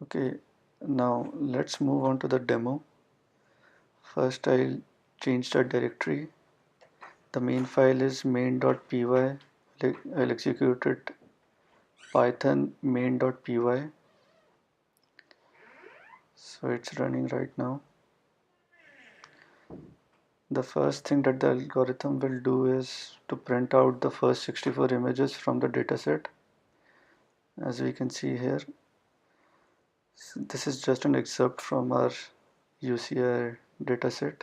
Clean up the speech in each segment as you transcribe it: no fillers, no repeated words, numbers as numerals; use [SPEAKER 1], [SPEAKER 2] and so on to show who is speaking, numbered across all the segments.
[SPEAKER 1] Okay, now let's move on to the demo. First, I'll change the directory. The main file is main.py. I'll execute it python main.py. So it's running right now. The first thing that the algorithm will do is to print out the first 64 images from the dataset. As we can see here, this is just an excerpt from our UCI dataset.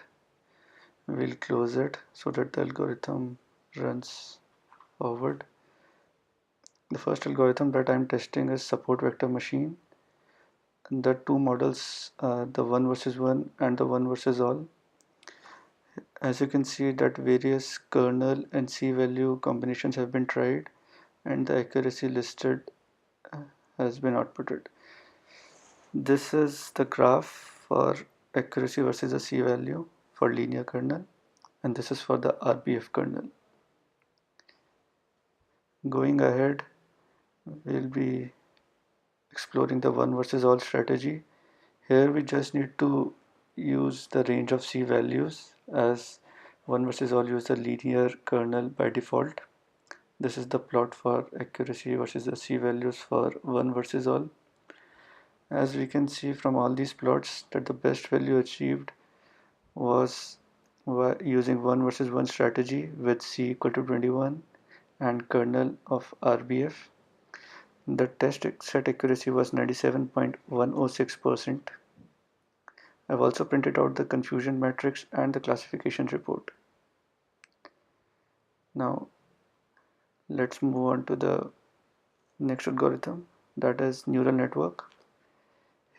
[SPEAKER 1] We'll close it so that the algorithm runs forward. The first algorithm that I'm testing is support vector machine. The two models, the one versus one and the one versus all. As you can see that various kernel and C value combinations have been tried and the accuracy listed has been outputted. This is the graph for accuracy versus the C value for linear kernel, and this is for the RBF kernel. Going ahead, we'll be exploring the one versus all strategy. Here we just need to use the range of C values, as one versus all use the linear kernel by default. This is the plot for accuracy versus the C values for one versus all. As we can see from all these plots that the best value achieved was using one versus one strategy with C equal to 21 and kernel of RBF. The test set accuracy was 97.106%. I've also printed out the confusion matrix and the classification report. Now let's move on to the next algorithm, that is neural network.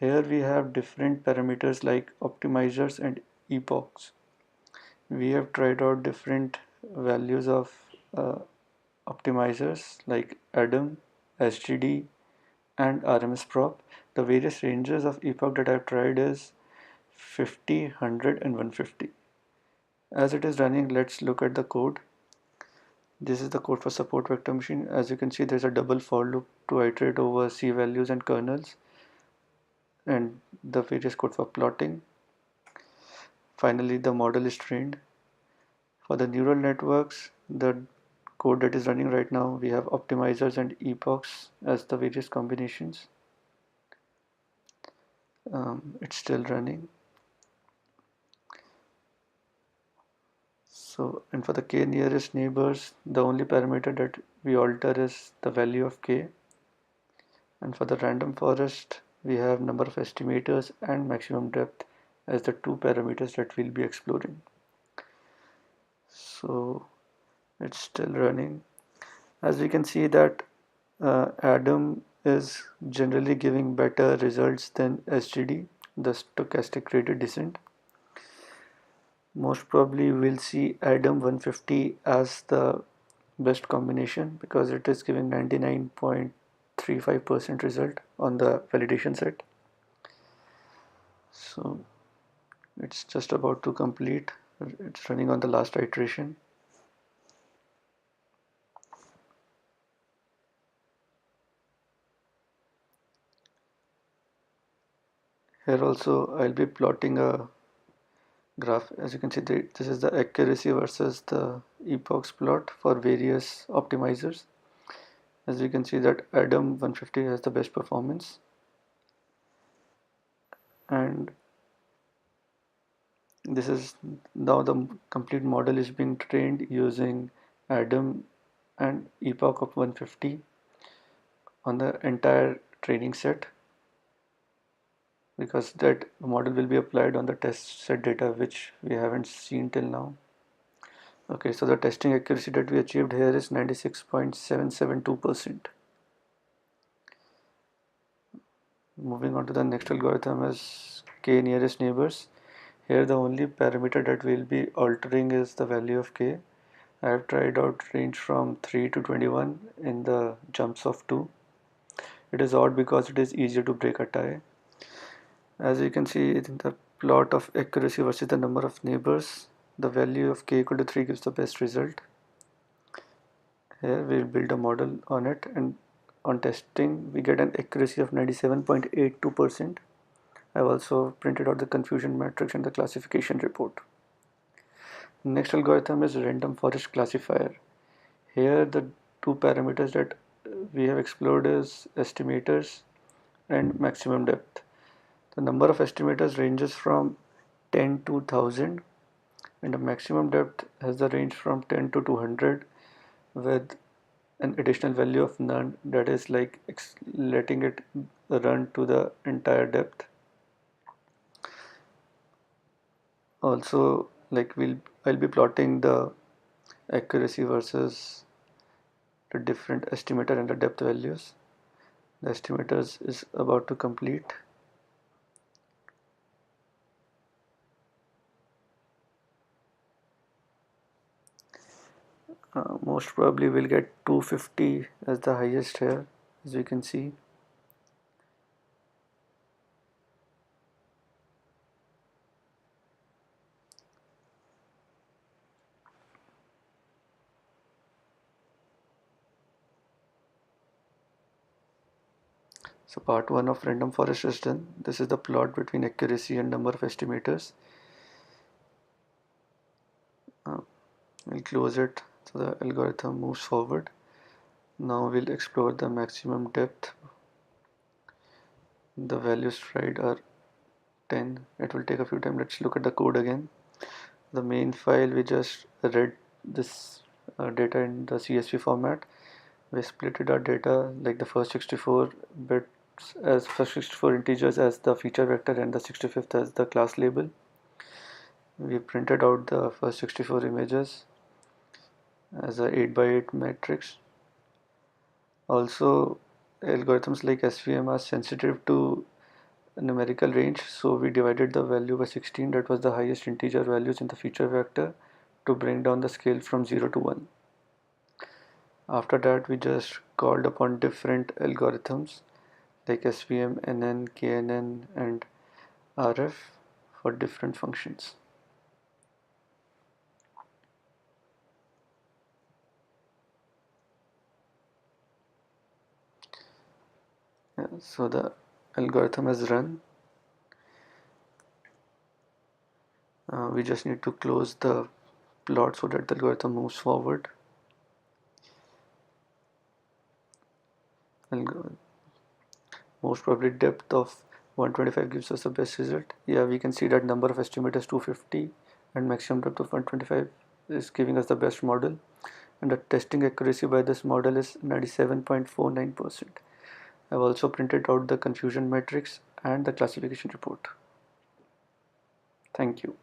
[SPEAKER 1] Here we have different parameters like optimizers and epochs. We have tried out different values of optimizers like Adam, SGD, and RMS prop. The various ranges of epoch that I've tried is 50, 100, and 150. As it is running, let's look at the code. This is the code for support vector machine. As you can see, there's a double for loop to iterate over C values and kernels, and the various code for plotting. Finally, the model is trained. For the neural networks, the code that is running right now, we have optimizers and epochs as the various combinations. It's still running. So, and for the k nearest neighbors, the only parameter that we alter is the value of k. And for the random forest, we have number of estimators and maximum depth as the two parameters that we'll be exploring. So it's still running. As we can see that Adam is generally giving better results than SGD, the stochastic gradient descent. Most probably we'll see Adam 150 as the best combination because it is giving 99.35% result on the validation set. So it's just about to complete. It's running on the last iteration. Here also I'll be plotting a graph. As you can see, this is the accuracy versus the epochs plot for various optimizers. As you can see that Adam 150 has the best performance, and this is now the complete model is being trained using Adam and epoch of 150 on the entire training set, because that model will be applied on the test set data which we haven't seen till now. Okay, so the testing accuracy that we achieved here is 96.772%. Moving on to the next algorithm is k nearest neighbors. Here the only parameter that we'll be altering is the value of k. I have tried out range from 3 to 21 in the jumps of 2. It is odd because it is easier to break a tie. As you can see in the plot of accuracy versus the number of neighbors, the value of k equal to 3 gives the best result. Here we'll build a model on it, and on testing we get an accuracy of 97.82%. I've also printed out the confusion matrix and the classification report. Next algorithm is random forest classifier. Here the two parameters that we have explored is estimators and maximum depth. The number of estimators ranges from 10 to 1000 and the maximum depth has the range from 10 to 200 with an additional value of none, that is like letting it run to the entire depth. Also, like I'll be plotting the accuracy versus the different estimator and the depth values. The estimators is about to complete. Most probably we'll get 250 as the highest here, as you can see. So part 1 of random forest is done. This is the plot between accuracy and number of estimators. We'll close it so the algorithm moves forward. Now we'll explore the maximum depth. The values tried are 10. It will take a few times. Let's look at the code again. The main file, we just read this data in the CSV format. We splitted our data like the first 64 bits as first 64 integers as the feature vector and the 65th as the class label. We printed out the first 64 images as a 8 by 8 matrix. Also, algorithms like SVM are sensitive to numerical range, so we divided the value by 16, that was the highest integer values in the feature vector, to bring down the scale from 0 to 1. After that we just called upon different algorithms like SVM, NN, KNN and RF for different functions. So the algorithm is run. We just need to close the plot so that the algorithm moves forward. Most probably depth of 125 gives us the best result. Yeah, we can see that number of estimators 250 and maximum depth of 125 is giving us the best model, and the testing accuracy by this model is 97.49%. I've also printed out the confusion matrix and the classification report. Thank you.